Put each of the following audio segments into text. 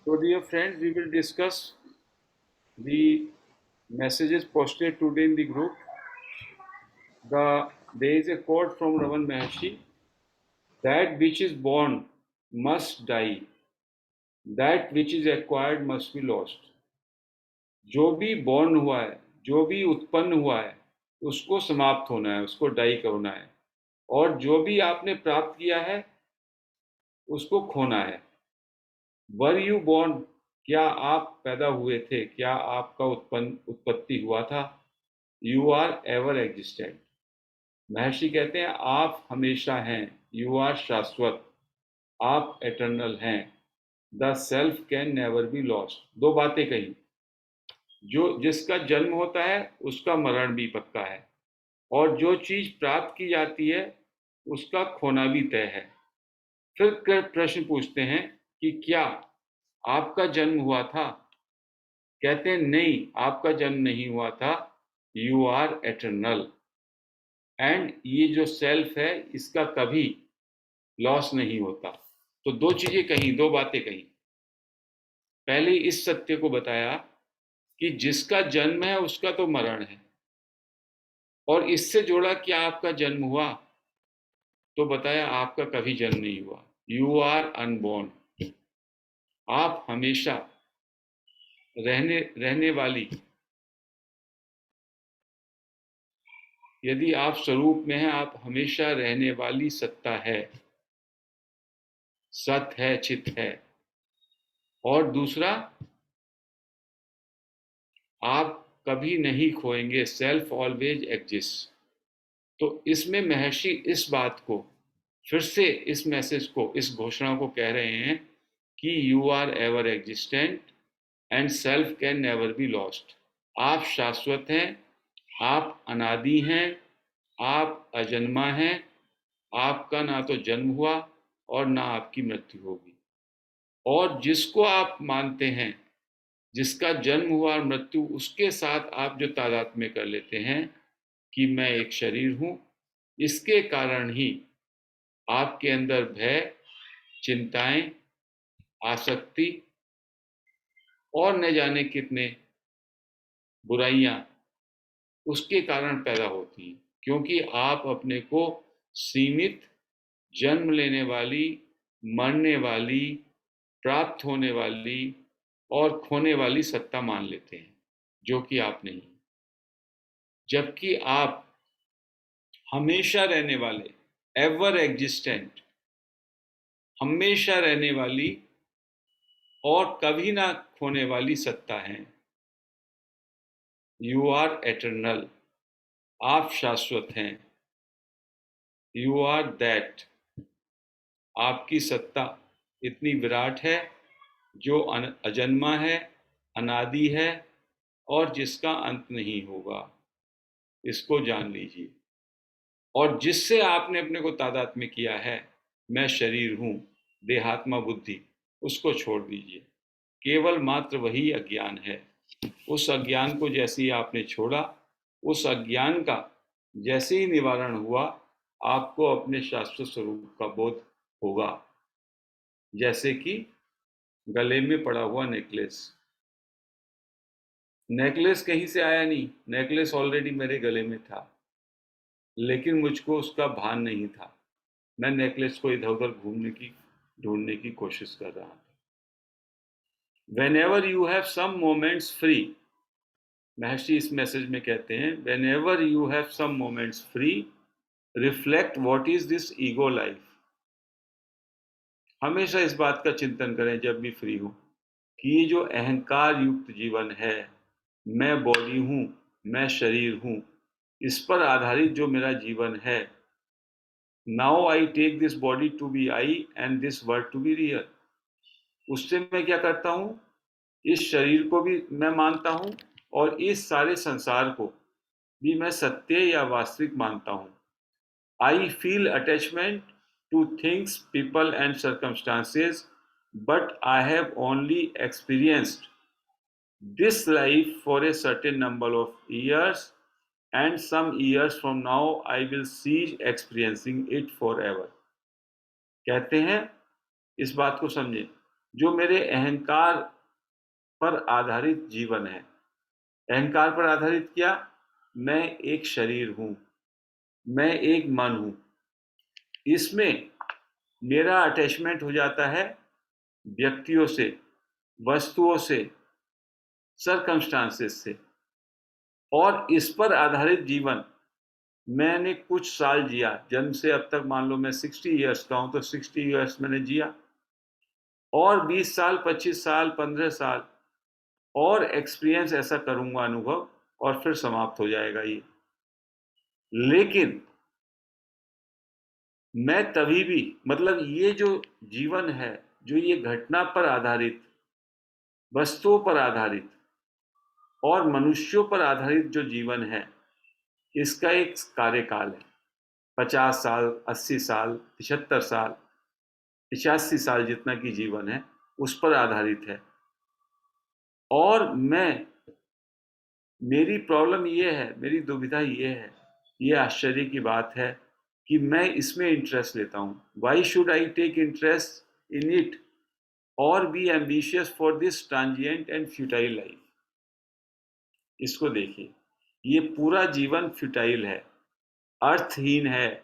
So, dear friends, we will discuss the messages posted today in the group. There is a quote from Raman Maharshi: "That which is born must die; that which is acquired must be lost." जो भी born हुआ है, जो भी उत्पन्न हुआ है, उसको समाप्त होना है, उसको डाई होना है, और जो भी आपने प्राप्त किया है, उसको खोना है। वर यू बॉर्न, क्या आप पैदा हुए थे, क्या आपका उत्पत्ति हुआ था? You are ever existent. Maharshi कहते हैं आप हमेशा हैं, यू आर शाश्वत, आप एटर्नल हैं। The self can never be lost. दो बातें कही, जो जिसका जन्म होता है उसका मरण भी पक्का है, और जो चीज प्राप्त की जाती है उसका खोना भी तय है। फिर प्रश्न पूछते हैं कि क्या आपका जन्म हुआ था? कहते हैं नहीं, आपका जन्म नहीं हुआ था, यू आर एटर्नल। एंड ये जो सेल्फ है इसका कभी लॉस नहीं होता। तो दो चीजें कही, दो बातें कही। पहले इस सत्य को बताया कि जिसका जन्म है उसका तो मरण है, और इससे जोड़ा कि आपका जन्म हुआ, तो बताया आपका कभी जन्म नहीं हुआ, यू आर अनबॉर्न। आप हमेशा रहने रहने वाली, यदि आप स्वरूप में हैं, आप हमेशा रहने वाली सत्ता है, सत है, चित है। और दूसरा, आप कभी नहीं खोएंगे, सेल्फ ऑलवेज एग्जिस्ट। तो इसमें महर्षि इस बात को फिर से, इस मैसेज को, इस घोषणा को कह रहे हैं कि you are ever existent and self can never be lost. आप शाश्वत हैं, आप अनादि हैं, आप अजन्मा हैं। आपका ना तो जन्म हुआ और ना आपकी मृत्यु होगी। और जिसको आप मानते हैं, जिसका जन्म हुआ और मृत्यु, उसके साथ आप जो तादात्म्य कर लेते हैं कि मैं एक शरीर हूं, इसके कारण ही आपके अंदर भय, चिंताएं, आसक्ति और न जाने कितने बुराइयां उसके कारण पैदा होती हैं, क्योंकि आप अपने को सीमित, जन्म लेने वाली, मरने वाली, प्राप्त होने वाली और खोने वाली सत्ता मान लेते हैं, जो कि आप नहीं। जबकि आप हमेशा रहने वाले, एवर एग्जिस्टेंट, हमेशा रहने वाली और कभी ना खोने वाली सत्ता है। यू आर एटर्नल, आप शाश्वत हैं। यू आर दैट, आपकी सत्ता इतनी विराट है, जो अजन्मा है, अनादि है, और जिसका अंत नहीं होगा। इसको जान लीजिए। और जिससे आपने अपने को तादात्म्य किया है, मैं शरीर हूं, देहात्मा बुद्धि, उसको छोड़ दीजिए। केवल मात्र वही अज्ञान है। उस अज्ञान को जैसे ही आपने छोड़ा, उस अज्ञान का जैसे ही निवारण हुआ, आपको अपने शाश्वत स्वरूप का बोध होगा। जैसे कि गले में पड़ा हुआ नेकलेस, नेकलेस कहीं से आया नहीं, नेकलेस ऑलरेडी मेरे गले में था, लेकिन मुझको उसका भान नहीं था। मैं नेकलेस को इधर उधर ढूंढने की कोशिश कर रहा था। Whenever you have some moments free, Maharshi इस मैसेज में कहते हैं, whenever you have some moments free, reflect what is this ego life. हमेशा इस बात का चिंतन करें जब भी फ्री हो, कि ये जो अहंकार युक्त जीवन है, मैं बॉडी हूं, मैं शरीर हूं, इस पर आधारित जो मेरा जीवन है, now I take this body to be I and this world to be real. उससे मैं क्या करता हूं, इस शरीर को भी मैं मानता हूं, और इस सारे संसार को भी मैं सत्य या वास्तविक मानता हूं। I feel attachment two things, people and circumstances, but I have only experienced this life for a certain number of years, and some years from now I will cease experiencing it forever। कहते हैं, इस बात को समझें, जो मेरे अहंकार पर आधारित जीवन है। अहंकार पर आधारित क्या? मैं एक शरीर हूं, मैं एक मन हूं। इसमें मेरा अटैचमेंट हो जाता है व्यक्तियों से, वस्तुओं से, सरकमस्टांसेस से, और इस पर आधारित जीवन मैंने कुछ साल जिया। जन्म से अब तक मान लो मैं 60 ईयर्स का हूं, तो 60 ईयर्स मैंने जिया, और 20 साल, 25 साल, 15 साल और एक्सपीरियंस ऐसा करूंगा, अनुभव, और फिर समाप्त हो जाएगा ये। लेकिन मैं तभी भी, मतलब ये जो जीवन है, जो ये घटना पर आधारित, वस्तुओं पर आधारित और मनुष्यों पर आधारित जो जीवन है, इसका एक कार्यकाल है। 50 साल, 80 साल, 75 साल, 85 साल जितना की जीवन है, उस पर आधारित है। और मेरी प्रॉब्लम ये है, मेरी दुविधा ये है, ये आश्चर्य की बात है कि मैं इसमें इंटरेस्ट लेता हूँ। Why should I take interest in it और be ambitious for this transient and futile life? इसको देखिए, ये पूरा जीवन फ्यूटाइल है, अर्थहीन है,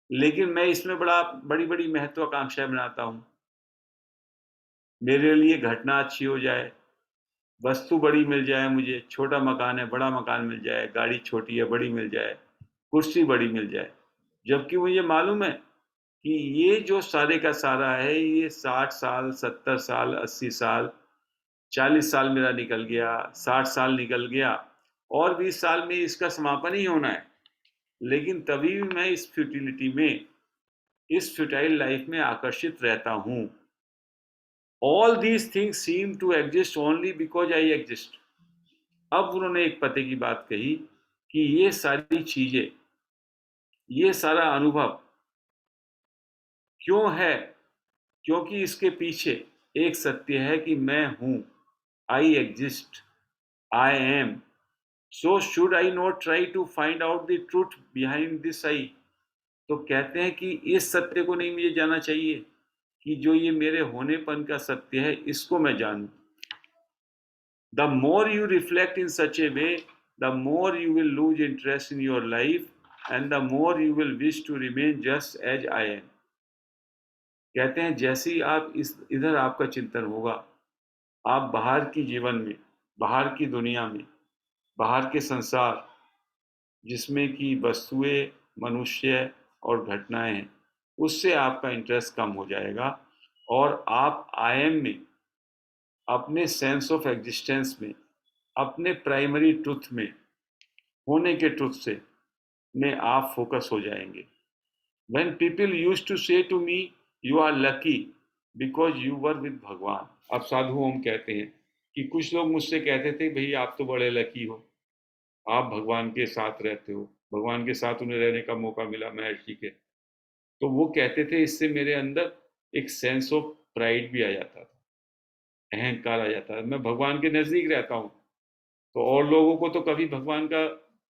लेकिन मैं इसमें बड़ी बड़ी महत्वाकांक्षाएं बनाता हूँ। मेरे लिए घटना अच्छी हो जाए, वस्तु बड़ी मिल जाए, मुझे छोटा मकान है, बड़ा मकान मिल जाए, गाड़ी छोटी है, बड़ी मिल जाए, कुर्सी बड़ी मिल जाए। जबकि मुझे मालूम है कि ये जो सारे का सारा है, ये 60 साल, 70 साल, 80 साल, 40 साल मेरा निकल गया, 60 साल निकल गया, और 20 साल में इसका समापन ही होना है। लेकिन तभी भी मैं इस फ्यूटिलिटी में, इस फ्यूटाइल लाइफ में आकर्षित रहता हूँ। All these things seem to exist only because I exist. अब उन्होंने एक पते की बात कही कि ये सारी चीजें, ये सारा अनुभव क्यों है? क्योंकि इसके पीछे एक सत्य है कि मैं हूं, I exist, I am. So should I not try to find out the truth behind this I? तो कहते हैं कि इस सत्य को नहीं मुझे जानना चाहिए, कि जो ये मेरे होनेपन का सत्य है, इसको मैं जानूं। The more you reflect in such a way, the more you will lose interest in your life and the more you will wish to remain just as I am. कहते हैं जैसे ही आप इधर आपका चिंतन होगा, आप बाहर की जीवन में, बाहर की दुनिया में, बाहर के संसार, जिसमें कि वस्तुएं, मनुष्य और घटनाएं हैं, उससे आपका इंटरेस्ट कम हो जाएगा, और आप आई एम में, अपने सेंस ऑफ एग्जिस्टेंस में, अपने प्राइमरी ट्रुथ में, होने के ट्रुथ से में आप फोकस हो जाएंगे। When people used to say to me, you are lucky because you were with भगवान। अब साधु ओम कहते हैं कि कुछ लोग मुझसे कहते थे, भई आप तो बड़े लकी हो, आप भगवान के साथ रहते हो, भगवान के साथ उन्हें रहने का मौका मिला महर्षि के। तो वो कहते थे, इससे मेरे अंदर एक सेंस ऑफ प्राइड भी आ जाता था, अहंकार आ जाता था। मैं भगवान के नजदीक रहता हूँ, तो और लोगों को तो कभी भगवान का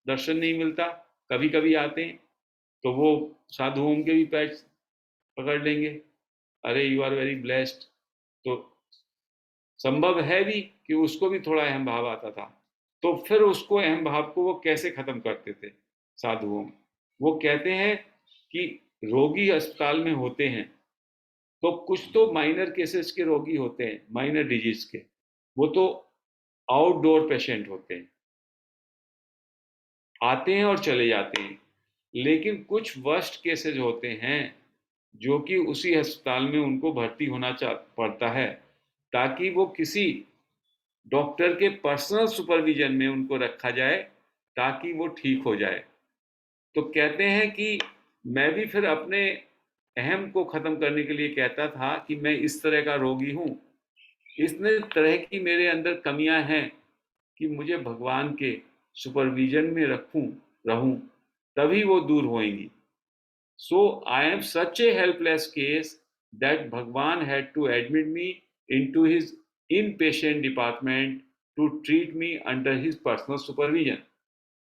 दर्शन नहीं मिलता, कभी कभी आते हैं तो वो साधुओं के भी पैर पकड़ लेंगे, अरे यू आर वेरी ब्लेस्ड। तो संभव है भी कि उसको भी थोड़ा अहम भाव आता था। तो फिर उसको, अहम भाव को वो कैसे खत्म करते थे साधुओं? वो कहते हैं कि रोगी अस्पताल में होते हैं, तो कुछ तो माइनर केसेस के रोगी होते हैं, माइनर डिजीज के, वो तो आउटडोर पेशेंट होते हैं, आते हैं और चले जाते हैं। लेकिन कुछ वर्स्ट केसेस होते हैं जो कि उसी अस्पताल में उनको भर्ती होना पड़ता है, ताकि वो किसी डॉक्टर के पर्सनल सुपरविजन में उनको रखा जाए, ताकि वो ठीक हो जाए। तो कहते हैं कि मैं भी फिर अपने अहम को खत्म करने के लिए कहता था कि मैं इस तरह का रोगी हूँ, इतने तरह की मेरे अंदर कमियां हैं कि मुझे भगवान के सुपरविजन में रहूं, तभी वो दूर होंगी। So I am such a helpless case that Bhagwan had to admit me into his inpatient department to treat me under his personal supervision।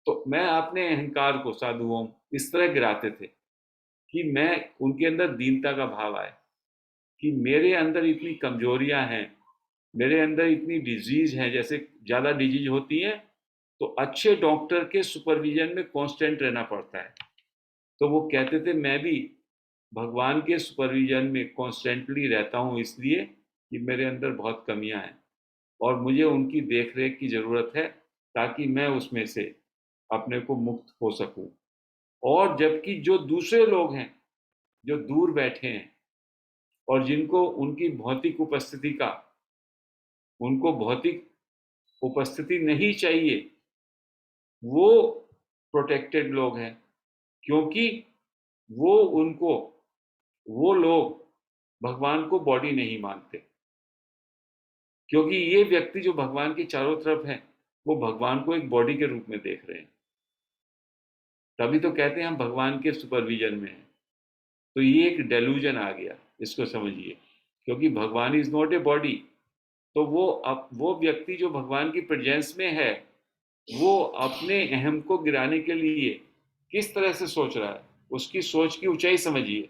तो मैं अपने अहंकार को, साधुओं, इस तरह गिराते थे कि मैं, उनके अंदर दीनता का भाव आए, कि मेरे अंदर इतनी कमजोरियां हैं, मेरे अंदर इतनी डिजीज है, जैसे ज़्यादा डिजीज होती है तो अच्छे डॉक्टर के सुपरविजन में कांस्टेंट रहना पड़ता है। तो वो कहते थे मैं भी भगवान के सुपरविजन में कॉन्स्टेंटली रहता हूँ, इसलिए कि मेरे अंदर बहुत कमियां हैं और मुझे उनकी देख रेख की ज़रूरत है ताकि मैं उसमें से अपने को मुक्त हो सकूं। और जबकि जो दूसरे लोग हैं जो दूर बैठे हैं और जिनको उनकी भौतिक उपस्थिति का, उनको भौतिक उपस्थिति नहीं चाहिए, वो प्रोटेक्टेड लोग हैं, क्योंकि वो उनको वो लोग भगवान को बॉडी नहीं मानते। क्योंकि ये व्यक्ति जो भगवान के चारों तरफ है वो भगवान को एक बॉडी के रूप में देख रहे हैं, तभी तो कहते हैं हम भगवान के सुपरविजन में हैं। तो ये एक डेलूजन आ गया, इसको समझिए। क्योंकि भगवान इज नॉट ए बॉडी, तो वो व्यक्ति जो भगवान की प्रेजेंस में है वो अपने अहम को गिराने के लिए किस तरह से सोच रहा है, उसकी सोच की ऊंचाई समझिए।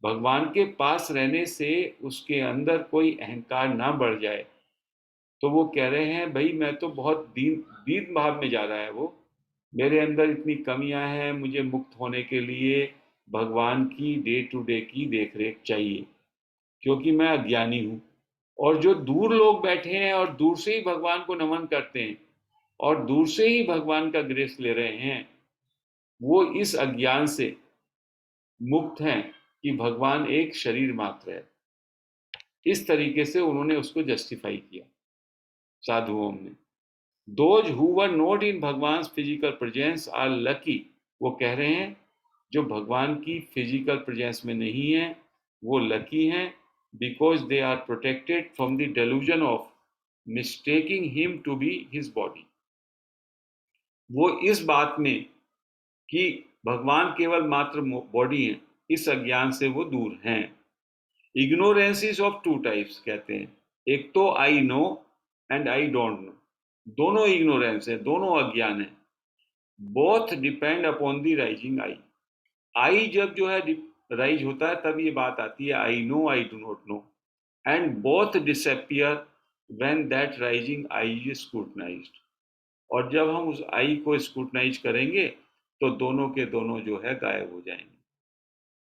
भगवान के पास रहने से उसके अंदर कोई अहंकार ना बढ़ जाए। तो वो कह रहे हैं भाई मैं तो बहुत दीन दीन भाव में जा रहा है वो, मेरे अंदर इतनी कमियां हैं, मुझे मुक्त होने के लिए भगवान की डे टू डे की देख रेख चाहिए, क्योंकि मैं अज्ञानी हूँ। और जो दूर लोग बैठे हैं और दूर से ही भगवान को नमन करते हैं और दूर से ही भगवान का ग्रेस ले रहे हैं, वो इस अज्ञान से मुक्त हैं कि भगवान एक शरीर मात्र है। इस तरीके से उन्होंने उसको जस्टिफाई किया साधुओं ने। Those who were not in भगवान फिजिकल प्रेजेंस आर लकी, वो कह रहे हैं जो भगवान की फिजिकल प्रेजेंस में नहीं है वो लकी हैं, because they are protected from the delusion of mistaking him to be his body. वो इस बात में कि भगवान केवल मात्र बॉडी है, इस अज्ञान से वो दूर हैं। Ignorance is of two types, कहते हैं, एक तो I know and I don't know, दोनों इग्नोरेंस है, दोनों अज्ञान है। Both depend upon the rising I. I जब जो है राइज होता है तब ये बात आती है I know I do not know, and both disappear when that rising I is scrutinised. और जब हम उस आई को स्क्रूटनाइज करेंगे तो दोनों के दोनों जो है गायब हो जाएंगे।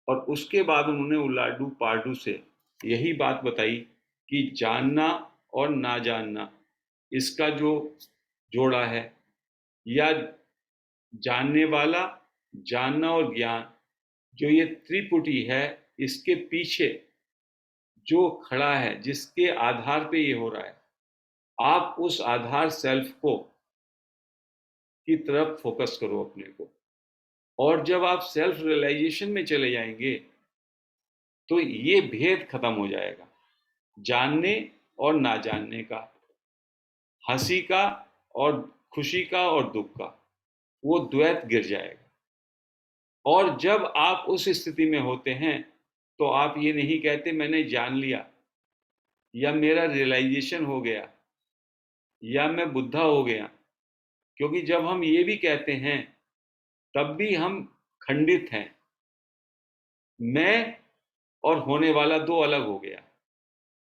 और उसके बाद उन्होंने उल्लाडू पार्डू से यही बात बताई कि जानना और ना जानना, इसका जो जोड़ा है, या जानने वाला, जानना और ज्ञान, जो ये त्रिपुटी है, इसके पीछे जो खड़ा है, जिसके आधार पे ये हो रहा है, आप उस आधार सेल्फ को की तरफ फोकस करो अपने को। और जब आप सेल्फ रियलाइजेशन में चले जाएंगे तो ये भेद खत्म हो जाएगा, जानने और ना जानने का, हंसी का और खुशी का और दुख का, वो द्वैत गिर जाएगा। और जब आप उस स्थिति में होते हैं तो आप ये नहीं कहते मैंने जान लिया, या मेरा रियलाइजेशन हो गया, या मैं बुद्धा हो गया। क्योंकि जब हम ये भी कहते हैं तब भी हम खंडित हैं, मैं और होने वाला दो अलग हो गया।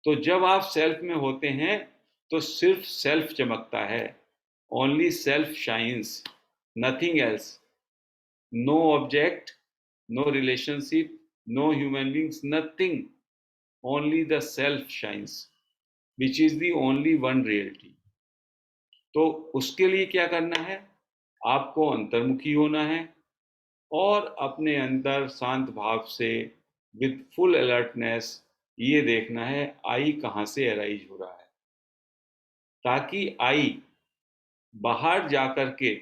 तो जब आप सेल्फ में होते हैं तो सिर्फ सेल्फ चमकता है, only self shines, nothing else. No object, no relationship, no human beings, nothing, only the self shines, which is the only one reality. तो उसके लिए क्या करना है, आपको अंतर्मुखी होना है और अपने अंदर शांत भाव से विद फुल अलर्टनेस ये देखना है आई कहाँ से अराइज हो रहा है, ताकि आई बाहर जाकर के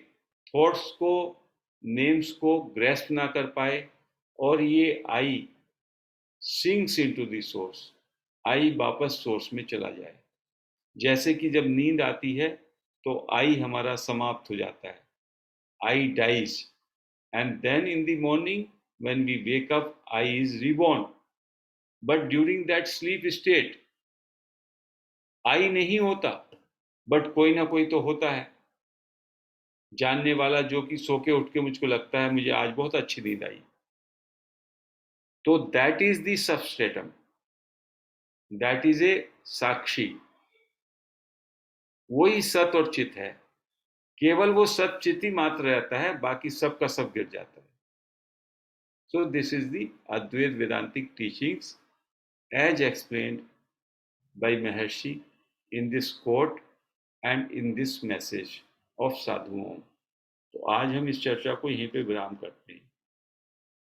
थॉट्स को, नेम्स को ग्रेस्प ना कर पाए, और ये आई सिंक्स इनटू द सोर्स, आई वापस सोर्स में चला जाए। जैसे कि जब नींद आती है तो आई हमारा समाप्त हो जाता है, I dies, and then in the morning when we wake up I is reborn. But during that sleep state I नहीं होता, बट कोई ना कोई तो होता है, जानने वाला, जो कि सो के उठ के मुझको लगता है मुझे आज बहुत अच्छी नींद आई। तो that is the substratum. That is a साक्षी, वही सत और चित है। केवल वो सत चित ही मात्र रहता है, बाकी सब का सब गिर जाता है। So this is the Advaita Vedantic teachings as explained by Maharshi in this quote and in this message of साधु ओम। तो आज हम इस चर्चा को यहीं पे विराम करते हैं।